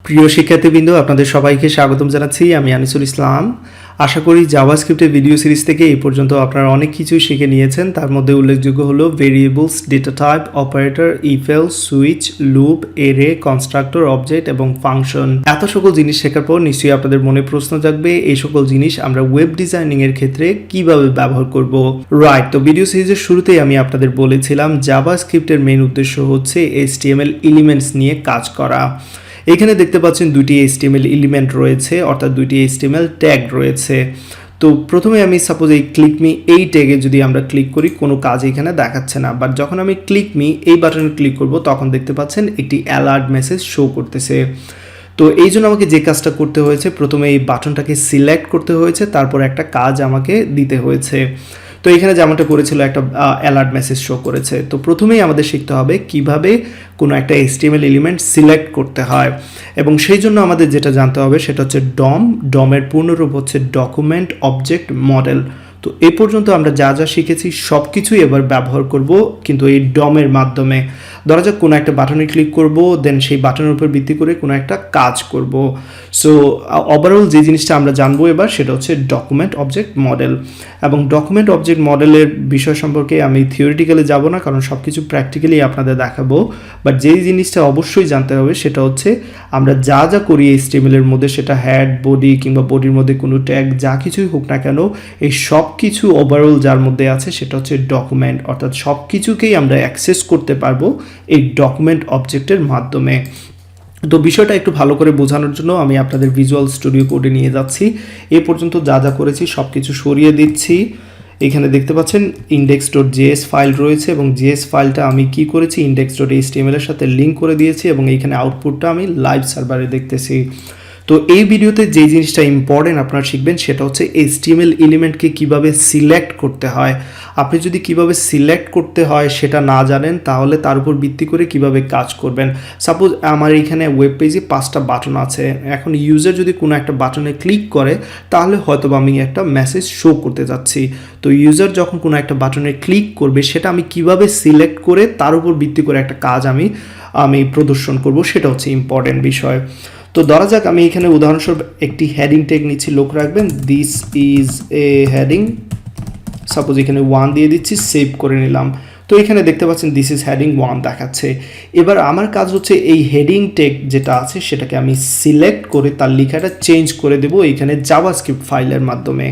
প্রিয় শিক্ষার্থীবৃন্দ, আপনাদের সবাইকে স্বাগতম জানাচ্ছি। আমি আনিসুল ইসলাম। আশা করি জাভাস্ক্রিপ্টের ভিডিও সিরিজ থেকে এই পর্যন্ত আপনারা অনেক কিছুই শিখে নিয়েছেন। তার মধ্যে উল্লেখযোগ্য হলো variables, data type, operator, if else, switch, loop, এরে, কনস্ট্রাক্টর, অবজেক্ট এবং ফাংশন। এত সকল জিনিস শেখার পর নিশ্চয়ই আপনাদের মনে প্রশ্ন জাগবে, এই সকল জিনিস আমরা ওয়েব ডিজাইনিং এর ক্ষেত্রে কিভাবে ব্যবহার করব। রাইট, তো ভিডিও সিরিজের শুরুতেই আমি আপনাদের বলেছিলাম জাভাস্ক্রিপ্টের মেইন উদ্দেশ্য হচ্ছে HTML এলিমেন্টস নিয়ে কাজ করা। এখানে দেখতে পাচ্ছেন দুটি HTML এলিমেন্ট রয়েছে, অর্থাৎ দুটি HTML ট্যাগ রয়েছে। তো প্রথমে আমি সাপোজ এই ক্লিক মি এই ট্যাগে যদি আমরা ক্লিক করি, কোনো কাজ এখানে দেখাচ্ছে না, বাট যখন আমি ক্লিক মি এই বাটনে ক্লিক করব তখন দেখতে পাচ্ছেন একটি অ্যালার্ট মেসেজ শো করতেছে। তো এই জন্য আমাকে যে কাজটা করতে হয়েছে, প্রথমে এই বাটনটাকে সিলেক্ট করতে হয়েছে, তারপর একটা কাজ আমাকে দিতে হয়েছে। তো এখানে যেমনটা করেছিল একটা অ্যালার্ট মেসেজ শো করেছে। তো প্রথমেই আমাদের শিখতে হবে কিভাবে কোনো একটা HTML এলিমেন্ট সিলেক্ট করতে হয়, এবং সেই জন্য আমাদের যেটা জানতে হবে সেটা হচ্ছে ডমের পূর্ণরূপ হচ্ছে ডকুমেন্ট অবজেক্ট মডেল। তো এই পর্যন্ত আমরা যা যা শিখেছি সব কিছুই এবার ব্যবহার করব, কিন্তু এই ডমের মাধ্যমে। ধরা যাক কোনো একটা বাটনে ক্লিক করব, দেন সেই বাটনের উপর ভিত্তি করে কোনো একটা কাজ করব। সো ওভারঅল যে জিনিসটা আমরা জানবো এবার সেটা হচ্ছে ডকুমেন্ট অবজেক্ট মডেল। এবং ডকুমেন্ট অবজেক্ট মডেলের বিষয় সম্পর্কে আমি থিওরিটিক্যালি যাব না, কারণ সব কিছু প্র্যাকটিক্যালি আপনাদের দেখাবো। বাট যেই জিনিসটা অবশ্যই জানতে হবে সেটা হচ্ছে আমরা যা যা করি HTML এর মধ্যে, সেটা হেড, বডি কিংবা বডির মধ্যে কোনো ট্যাগ যা কিছুই হোক না কেন, এই সব কিছু ওভারঅল যার মধ্যে আছে সেটা হচ্ছে ডকুমেন্ট, অর্থাৎ সব কিছুকেই আমরা অ্যাক্সেস করতে পারবো এই ডকুমেন্ট অবজেক্টের মাধ্যমে। তো বিষয়টা একটু ভালো করে বোঝানোর জন্য আমি আপনাদের ভিজুয়াল স্টুডিও কোডে নিয়ে যাচ্ছি। এ পর্যন্ত যা যা করেছি সব কিছু সরিয়ে দিচ্ছি। এখানে দেখতে পাচ্ছেন index.js ফাইল রয়েছে, এবং js ফাইলটা আমি কি করেছি, index.html এর সাথে লিঙ্ক করে দিয়েছি, এবং এইখানে আউটপুটটা আমি লাইভ সার্ভারে দেখতেছি। তো এই ভিডিওতে যে জিনিসটা ইম্পর্টেন্ট আপনারা শিখবেন সেটা হচ্ছে HTML এলিমেন্টকে কিভাবে সিলেক্ট করতে হয়। আপনি যদি কিভাবে সিলেক্ট করতে হয় সেটা না জানেন, তাহলে তার উপর ভিত্তি করে কিভাবে কাজ করবেন। সাপোজ আমার এখানে ওয়েব পেজে 5টা বাটন আছে, এখন ইউজার যদি কোনো একটা বাটনে ক্লিক করে তাহলে হয়তো আমি একটা মেসেজ শো করতে যাচ্ছি। তো ইউজার যখন কোনো একটা বাটনে ক্লিক করবে সেটা আমি কিভাবে সিলেক্ট করে তার উপর ভিত্তি করে একটা কাজ আমি প্রদর্শন করব, সেটা হচ্ছে ইম্পর্টেন্ট বিষয়। তো ধরা যাক আমি এখানে উদাহরণস্বরূপ একটি হেডিং ট্যাগ নিচ্ছি, লক্ষ্য রাখবেন this is a heading. Suppose এখানে 1 দিয়ে দিচ্ছি, সেভ করে নিলাম। তো এখানে দেখতে পাচ্ছেন দিস ইজ হেডিং 1 দেখাচ্ছে। এবার আমার কাজ হচ্ছে এই হেডিং ট্যাগ যেটা আছে সেটাকে আমি সিলেক্ট করে তার লেখাটা চেঞ্জ করে দেবো এইখানে জাভাস্ক্রিপ্ট ফাইলের মাধ্যমে।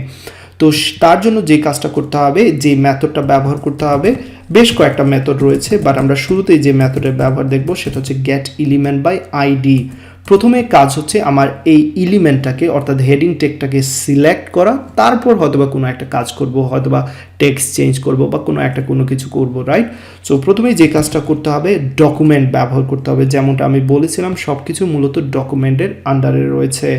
তো তার জন্য যে কাজটা করতে হবে, যে মেথডটা ব্যবহার করতে হবে, বেশ কয়েকটা মেথড রয়েছে, বাট আমরা শুরুতেই যে মেথডের ব্যবহার দেখব সেটা হচ্ছে getElementById। প্রথমে কাজ হচ্ছে আমার এই এলিমেন্টটাকে অর্থাৎ হেডিং ট্যাগটাকে সিলেক্ট করা, তারপর হয়তোবা কোনো একটা কাজ করব, হয়তোবা টেক্সট চেঞ্জ করব বা কোনো কিছু করব, রাইট? সো প্রথমেই যে কাজটা করতে হবে, ডকুমেন্ট ব্যবহার করতে হবে। যেমনটা আমি বলেছিলাম সব কিছু মূলত ডকুমেন্টের আন্ডারে রয়েছে।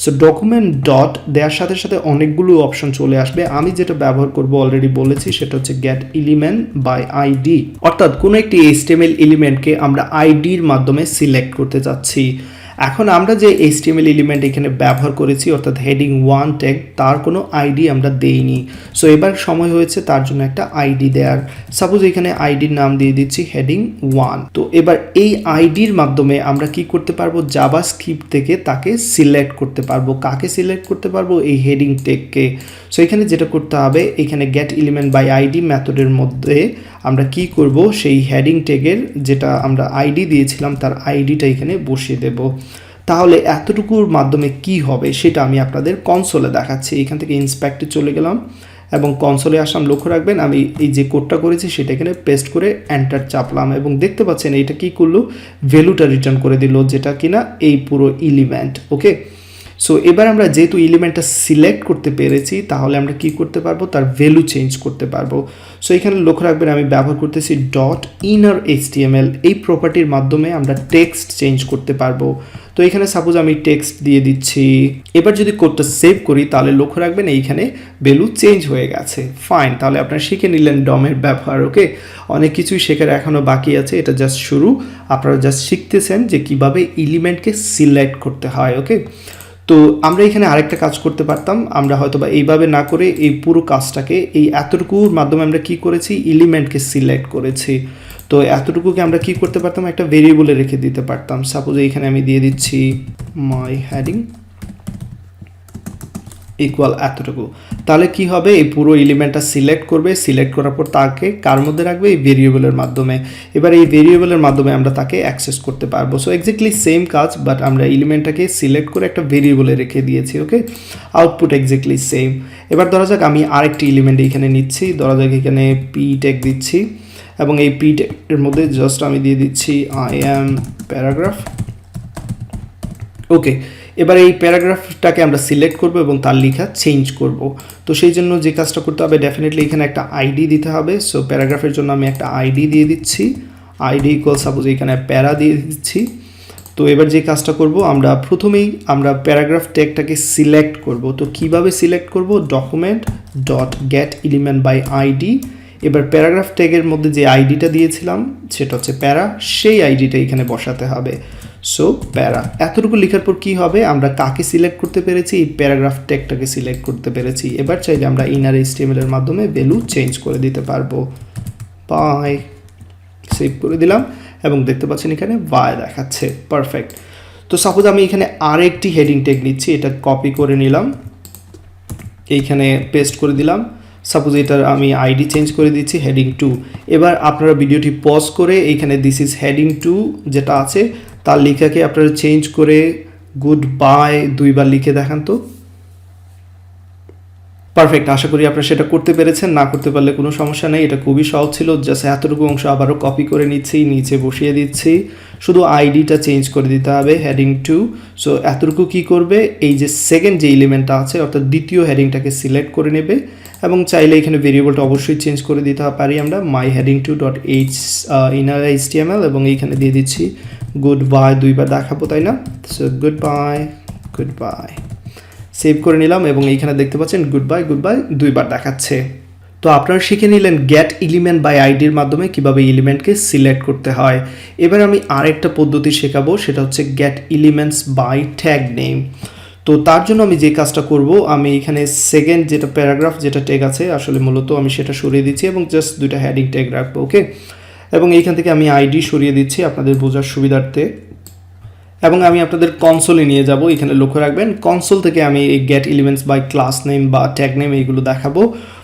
সো ডকুমেন্ট ডট দেওয়ার সাথে সাথে অনেকগুলো অপশন চলে আসবে। আমি যেটা ব্যবহার করব অলরেডি বলেছি, সেটা হচ্ছে getElementById, অর্থাৎ কোনো একটি HTML এলিমেন্টকে আমরা আইডির মাধ্যমে সিলেক্ট করতে যাচ্ছি। এখন আমরা যে HTML এলিমেন্ট এখানে ব্যবহার করেছি অর্থাৎ হেডিং 1 ট্যাগ, তার কোনো আইডি আমরা দেইনি। সো এবার সময় হয়েছে তার জন্য একটা আইডি দেওয়ার। সাপোজ এখানে আইডির নাম দিয়ে দিচ্ছি হেডিং 1। তো এবার এই আইডির মাধ্যমে আমরা কি করতে পারবো, জাভাস্ক্রিপ্ট থেকে তাকে সিলেক্ট করতে পারবো। কাকে সিলেক্ট করতে পারবো, এই হেডিং ট্যাগকে। সো এখানে যেটা করতে হবে, এখানে getElementById মেথডের মধ্যে আমরা কি করব, সেই হেডিং ট্যাগের যেটা আমরা আইডি দিয়েছিলাম তার আইডিটা এখানে বসিয়ে দেব। তাহলে এতটুকুর মাধ্যমে কি হবে সেটা আমি আপনাদের কনসোলে দেখাচ্ছি। এখান থেকে ইন্সপেক্টে চলে গেলাম এবং কনসোলে আসলাম। লক্ষ্য রাখবেন আমি এই যে কোডটা করেছি সেটা এখানে পেস্ট করে এন্টার চাপলাম, এবং দেখতে পাচ্ছেন এইটা কি করলো, ভ্যালুটা রিটার্ন করে দিল, যেটা কিনা এই পুরো এলিমেন্ট। ওকে, সো এবার আমরা যেহেতু এলিমেন্টটা সিলেক্ট করতে পেরেছি, তাহলে আমরা কি করতে পারবো, তার ভ্যালু চেঞ্জ করতে পারবো। সো এখানে লক্ষ্য রাখবেন আমি ব্যবহার করতেছি .innerHTML, এই প্রপার্টির মাধ্যমে আমরা টেক্সট চেঞ্জ করতে পারবো। তো এখানে সাপোজ আমি টেক্সট দিয়ে দিচ্ছি। এবার যদি কোডটা সেভ করি তাহলে লক্ষ্য রাখবেন এইখানে ভ্যালু চেঞ্জ হয়ে গেছে। ফাইন, তাহলে আপনারা শিখে নিলেন ডমের ব্যবহার। ওকে, অনেক কিছুই শেখার এখনও বাকি আছে, এটা জাস্ট শুরু। আপনারা জাস্ট শিখতেছেন যে কিভাবে এলিমেন্টকে সিলেক্ট করতে হয়। ওকে, তো আমরা এখানে আরেকটা কাজ করতে পারতাম, আমরা হয়তো বা এইভাবে না করে এই পুরো কাজটাকে এই এতটুকুর মাধ্যমে আমরা কি করেছি, এলিমেন্টকে সিলেক্ট করেছি। তো এতটুকুকে আমরা কি করতে পারতাম, একটা ভেরিয়েবলে রেখে দিতে পারতাম। সাপোজ এইখানে আমি দিয়ে দিচ্ছি মাই হেডিং ইকুয়াল এতটুকু। তাহলে কি হবে, এই পুরো এলিমেন্টটা সিলেক্ট করবে, সিলেক্ট করার পর তাকে কার মধ্যে রাখবে, এই ভেরিয়েবলের মাধ্যমে। এবার এই ভেরিয়েবলের মাধ্যমে আমরা তাকে অ্যাক্সেস করতে পারবো। সো এক্স্যাক্টলি সেম কাজ, বাট আমরা এলিমেন্টটাকে সিলেক্ট করে একটা ভেরিয়েবলে রেখে দিয়েছি। ওকে, আউটপুট এক্স্যাক্টলি সেম। এবার ধরা যাক আমি আরেকটি এলিমেন্ট এখানে নিচ্ছি, ধরা যাক এখানে পি ট্যাগ দিচ্ছি, এবং এই পি ট্যাগের মধ্যে জাস্ট আমি দিয়ে দিচ্ছি আই অ্যাম প্যারাগ্রাফ। ওকে, এবার এই প্যারাগ্রাফটাকে আমরা সিলেক্ট করব এবং তার লেখা চেঞ্জ করব। তো সেই জন্য যে কাজটা করতে হবে, ডেফিনেটলি এখানে একটা আইডি দিতে হবে। সো প্যারাগ্রাফের জন্য আমি একটা আইডি দিয়ে দিচ্ছি, আইডি ইকুয়াল সাপোজ এখানে প্যারা দিয়ে দিচ্ছি। তো এবার যে কাজটা করব, আমরা প্রথমেই আমরা প্যারাগ্রাফ ট্যাগটাকে সিলেক্ট করব। তো কিভাবে সিলেক্ট করব, document dot get element by ID. এবার প্যারাগ্রাফ ট্যাগের মধ্যে যে আইডিটা দিয়েছিলাম সেটা হচ্ছে প্যারা, সেই আইডিটা এখানে বসাতে হবে। সো প্যারা, এতটুকু লেখার পর কি হবে, আমরা কাকে সিলেক্ট করতে পেরেছি, এই প্যারাগ্রাফ ট্যাগটাকে সিলেক্ট করতে পেরেছি। এবার চাইলে আমরা ইনার এইচটিএমএল এর মাধ্যমে ভ্যালু চেঞ্জ করে দিতে পারবো। বাই, সেভ করে দিলাম এবং দেখতে পাচ্ছেন এখানে বাই দেখাচ্ছে, পারফেক্ট। তো সাপোজ আমি এখানে আরেকটি হেডিং ট্যাগ নিচ্ছি, এটা কপি করে নিলাম, এইখানে পেস্ট করে দিলাম। সাপোজ এটার আমি আইডি চেঞ্জ করে দিচ্ছি হেডিং 2। এবার আপনারা ভিডিওটি পজ করে এইখানে দিস ইজ হেডিং 2 যেটা আছে তার লেখাকে আপনারা চেঞ্জ করে গুড বাই 2 বার লিখে দেখান তো। পারফেক্ট, আশা করি আপনারা সেটা করতে পেরেছেন। না করতে পারলে কোনো সমস্যা নেই, এটা খুবই সহজ ছিল। জাস্ট এতটুকু অংশ আবারও কপি করে নিচ্ছি, নিচে বসিয়ে দিচ্ছি, শুধু আইডিটা চেঞ্জ করে দিতে হবে হেডিং 2। সো এতটুকু কি করবে, এই যে সেকেন্ড যে এলিমেন্টটা আছে অর্থাৎ দ্বিতীয় হেডিংটাকে সিলেক্ট করে নেবে, এবং চাইলে এখানে ভেরিয়েবলটা অবশ্যই চেঞ্জ করে দিতে পারি আমরা, মাই heading 2 dot H inner HTML, এবং এইখানে দিয়ে দিচ্ছি গুড বাই 2 বার দেখাবো, তাই না? So good bye, good bye, save করে নিলাম এবং এইখানে দেখতে পাচ্ছেন গুড বাই 2 বার দেখাচ্ছে। তো আপনারা শিখে নিলেন গেট এলিমেন্ট বাই আইডির মাধ্যমে কিভাবে এলিমেন্টকে সিলেক্ট করতে হয়। এবার আমি আরেকটা পদ্ধতি শেখাবো, সেটা হচ্ছে get elements by tag name. তো তার জন্য আমি যে কাজটা করব, আমি এখানে সেকেন্ড যেটা প্যারাগ্রাফ যেটা ট্যাগ আছে, আসলে মূলত আমি সেটা সরিয়ে দিচ্ছি এবং জাস্ট দুইটা হেডিং ট্যাগ রাখবো। ওকে, এবং এইখান থেকে আমি আইডি সরিয়ে দিচ্ছি আপনাদের বোঝার সুবিধার্থে, এবং আমি আপনাদের কনসোলে নিয়ে যাব। এখানে লক্ষ্য রাখবেন কনসোল থেকে আমি এই get elements by class name বা ট্যাগ নেম এইগুলো দেখাবো।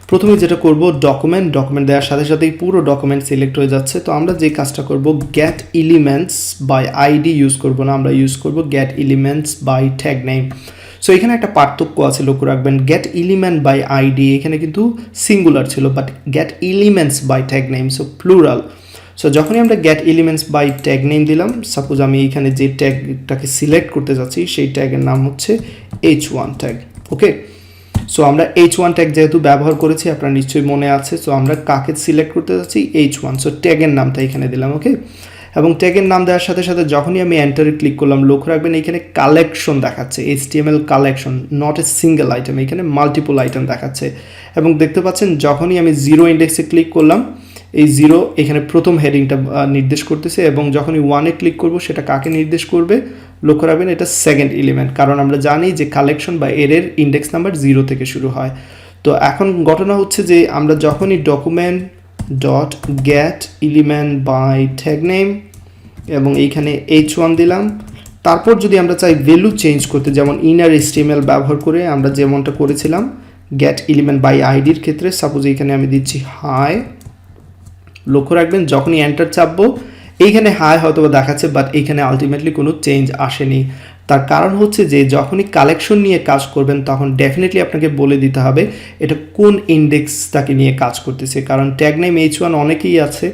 প্রথমে যেটা করব, ডকুমেন্ট দেওয়ার সাথে সাথেই পুরো ডকুমেন্ট সিলেক্ট হয়ে যাচ্ছে। তো আমরা যে কাজটা করব, get elements by ID use করব না, আমরা ইউজ করব get elements by tag name. So এখানে একটা পার্থক্য আছে, লক্ষ্য রাখবেন। গেট এলিমেন্ট বাই আইডি এখানে কিন্তু সিঙ্গুলার ছিল, but get elements by tag name so plural. So যখনই আমরা get elements by tag name দিলাম, সাপোজ আমি এখানে যে ট্যাগটাকে সিলেক্ট করতে যাচ্ছি সেই ট্যাগের নাম হচ্ছে h1 ট্যাগ। ওকে, সো আমরা h1 ট্যাগ যেহেতু ব্যবহার করেছি আপনার নিশ্চয়ই মনে আছে। সো আমরা কাকে সিলেক্ট করতে যাচ্ছি, h1। সো ট্যাগের নামটা এখানে দিলাম। ওকে, এবং ট্যাগের নাম দেওয়ার সাথে সাথে যখনই আমি এন্টারে ক্লিক করলাম, লক্ষ্য রাখবেন এখানে কালেকশন দেখাচ্ছে, HTML collection, not a single item, এখানে মাল্টিপল আইটেম দেখাচ্ছে। এবং দেখতে পাচ্ছেন যখনই আমি জিরো ইন্ডেক্সে ক্লিক করলাম, এই জিরো এখানে প্রথম হেডিংটা নির্দেশ করতেছে, এবং যখনই 1-এ ক্লিক করব সেটা কাকে নির্দেশ করবে, লক্ষ্য রাখবেন এটা সেকেন্ড এলিমেন্ট, কারণ আমরা জানি যে কালেকশন বা এর ইন্ডেক্স নাম্বার 0 থেকে শুরু হয়। তো এখন ঘটনা হচ্ছে যে আমরা যখনই document dot get element by tag name এবং এইখানে h1 দিলাম, তারপর যদি আমরা চাই ভ্যালু চেঞ্জ করতে, যেমন ইনার HTML ব্যবহার করে আমরা যেমনটা করেছিলাম গেট এলিমেন্ট বাই আইডির ক্ষেত্রে, সাপোজ এইখানে আমি দিচ্ছি হাই। লক্ষ্য রাখবেন যখনই এন্টার চাপবো এইখানে হাই হয়তো দেখাচ্ছে, বাট এইখানে আলটিমেটলি কোনো চেঞ্জ আসেনি। তার কারণ হচ্ছে যে যখনই কালেকশন নিয়ে কাজ করবেন তখন ডেফিনেটলি আপনাকে বলে দিতে হবে এটা কোন ইন্ডেক্সটাকে নিয়ে কাজ করতেছে, কারণ ট্যাগ নেম h1 অনেকেই আছে,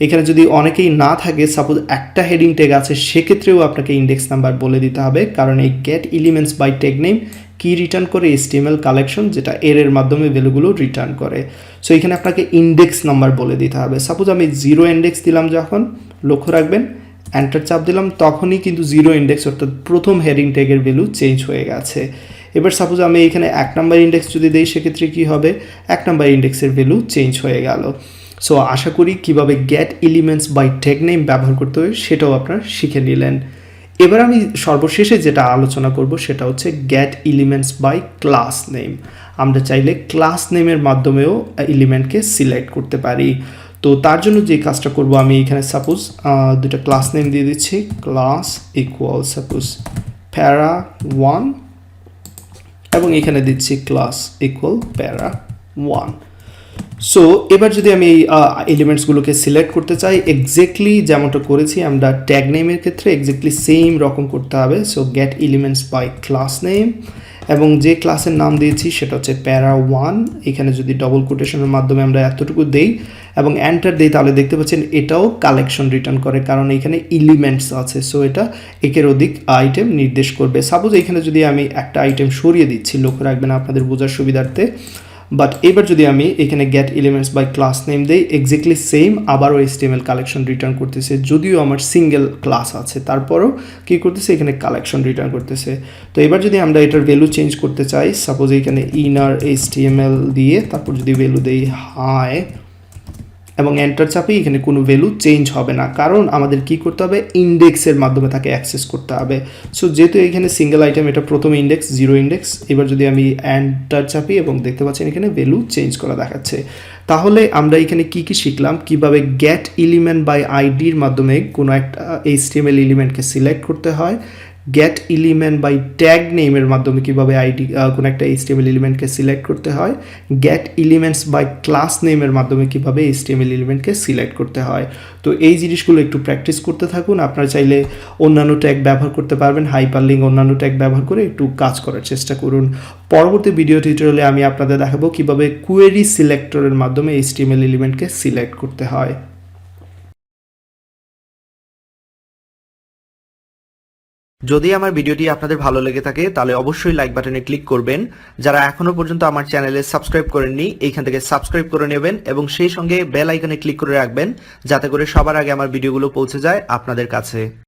এখানে যদি অনেকেই না থাকে, সাপোজ একটা হেডিং ট্যাগ আছে, সেক্ষেত্রেও আপনাকে ইন্ডেক্স নাম্বার বলে দিতে হবে, কারণ এই get elements by tag name কি রিটার্ন করে, HTML কালেকশন, যেটা এর মাধ্যমে ভ্যালুগুলো রিটার্ন করে। সো এখানে আপনাকে ইন্ডেক্স নাম্বার বলে দিতে হবে। সাপোজ আমি 0 ইন্ডেক্স দিলাম, যখন লক্ষ্য রাখবেন এন্টার চাপ দিলাম তখনই কিন্তু 0 ইন্ডেক্স অর্থাৎ প্রথম হেডিং ট্যাগের ভ্যালু চেঞ্জ হয়ে গেছে। এবার সাপোজ আমি এখানে 1 নাম্বার ইন্ডেক্স যদি দিই, সেক্ষেত্রে কি হবে, 1 নাম্বার ইন্ডেক্সের ভ্যালু চেঞ্জ হয়ে গেল। সো আশা করি কিভাবে get elements by tag name ব্যবহার করতে হয় সেটাও আপনারা শিখে নিলেন। এবার আমি সর্বশেষে যেটা আলোচনা করব সেটা হচ্ছে getElementsByClassName। আমরা চাইলে ক্লাস নেমের মাধ্যমেও এলিমেন্টকে সিলেক্ট করতে পারি। তো তার জন্য যে কাজটা করব, আমি এখানে সাপোজ দুটো ক্লাস নেম দিয়ে দিচ্ছি, ক্লাস ইকুয়াল সাপোজ para1, এবং এখানে দিচ্ছি ক্লাস ইকুয়াল para1। সো এবার যদি আমি এই এলিমেন্টসগুলোকে সিলেক্ট করতে চাই, এক্স্যাক্টলি যেমনটা করেছি আমরা ট্যাগ নেমের ক্ষেত্রে এক্স্যাক্টলি সেম রকম করতে হবে। সো getElementsByClassName, এবং যে ক্লাসের নাম দিয়েছি সেটা হচ্ছে para1। এখানে যদি ডবল কোটেশনের মাধ্যমে আমরা এতটুকু দেই এবং এন্টার দিই, তাহলে দেখতে পাচ্ছেন এটাও কালেকশন রিটার্ন করে, কারণ এখানে এলিমেন্টস আছে। সো এটা একের অধিক আইটেম নির্দেশ করবে। সাপোজ এখানে যদি আমি একটা আইটেম সরিয়ে দিচ্ছি, লক্ষ্য রাখবেন আপনাদের বোঝার সুবিধার্থে, বাট এবার যদি আমি এখানে getElementsByClassName দেই, এক্স্যাক্টলি সেম আবারও HTML কালেকশন রিটার্ন করতেছে। যদিও আমার সিঙ্গেল ক্লাস আছে, তারপরও কী করতেছে, এখানে কালেকশন রিটার্ন করতেছে। তো এবার যদি আমরা এটার ভ্যালু চেঞ্জ করতে চাই, সাপোজ এখানে ইনার HTML দিয়ে তারপর যদি ভ্যালু দেই হাই এবং এন্টার চাপি, এখানে কোনো ভ্যালু চেঞ্জ হবে না, কারণ আমাদের কি করতে হবে, ইন্ডেক্সের মাধ্যমে তাকে অ্যাক্সেস করতে হবে। সো যেহেতু এখানে সিঙ্গেল আইটেম, এটা প্রথম ইন্ডেক্স, 0 ইন্ডেক্স। এবার যদি আমি এন্টার চাপি এবং দেখতে পাচ্ছেন এখানে ভ্যালু চেঞ্জ করা দেখাচ্ছে। তাহলে আমরা এখানে কি কি শিখলাম, কিভাবে getElementById-র মাধ্যমে কোনো একটা HTML এলিমেন্টকে সিলেক্ট করতে হয়, getElementByTagName এর মাধ্যমে কিভাবে কোনো একটা HTML এলিমেন্টকে সিলেক্ট করতে হয়, getElementsByClassName এর মাধ্যমে কিভাবে HTML এলিমেন্টকে সিলেক্ট করতে হয়। তো এই জিনিসগুলো একটু প্র্যাকটিস করতে থাকুন। আপনারা চাইলে অন্যান্য ট্যাগ ব্যবহার করতে পারবেন, হাইপারলিঙ্ক অন্যান্য ট্যাগ ব্যবহার করে একটু কাজ করার চেষ্টা করুন। পরবর্তী ভিডিও টিউটোরিয়ালে আমি আপনাদের দেখাবো কিভাবে কোয়েরি সিলেক্টরের মাধ্যমে HTML এলিমেন্টকে সিলেক্ট করতে হয়। যদি আমার ভিডিওটি আপনাদের ভালো লেগে থাকে তাহলে অবশ্যই লাইক বাটনে ক্লিক করবেন। যারা এখনো পর্যন্ত আমার চ্যানেলে সাবস্ক্রাইব করেননি, এইখান থেকে সাবস্ক্রাইব করে নেবেন এবং সেই সঙ্গে বেল আইকনে ক্লিক করে রাখবেন, যাতে করে সবার আগে আমার ভিডিওগুলো পৌঁছে যায় আপনাদের কাছে।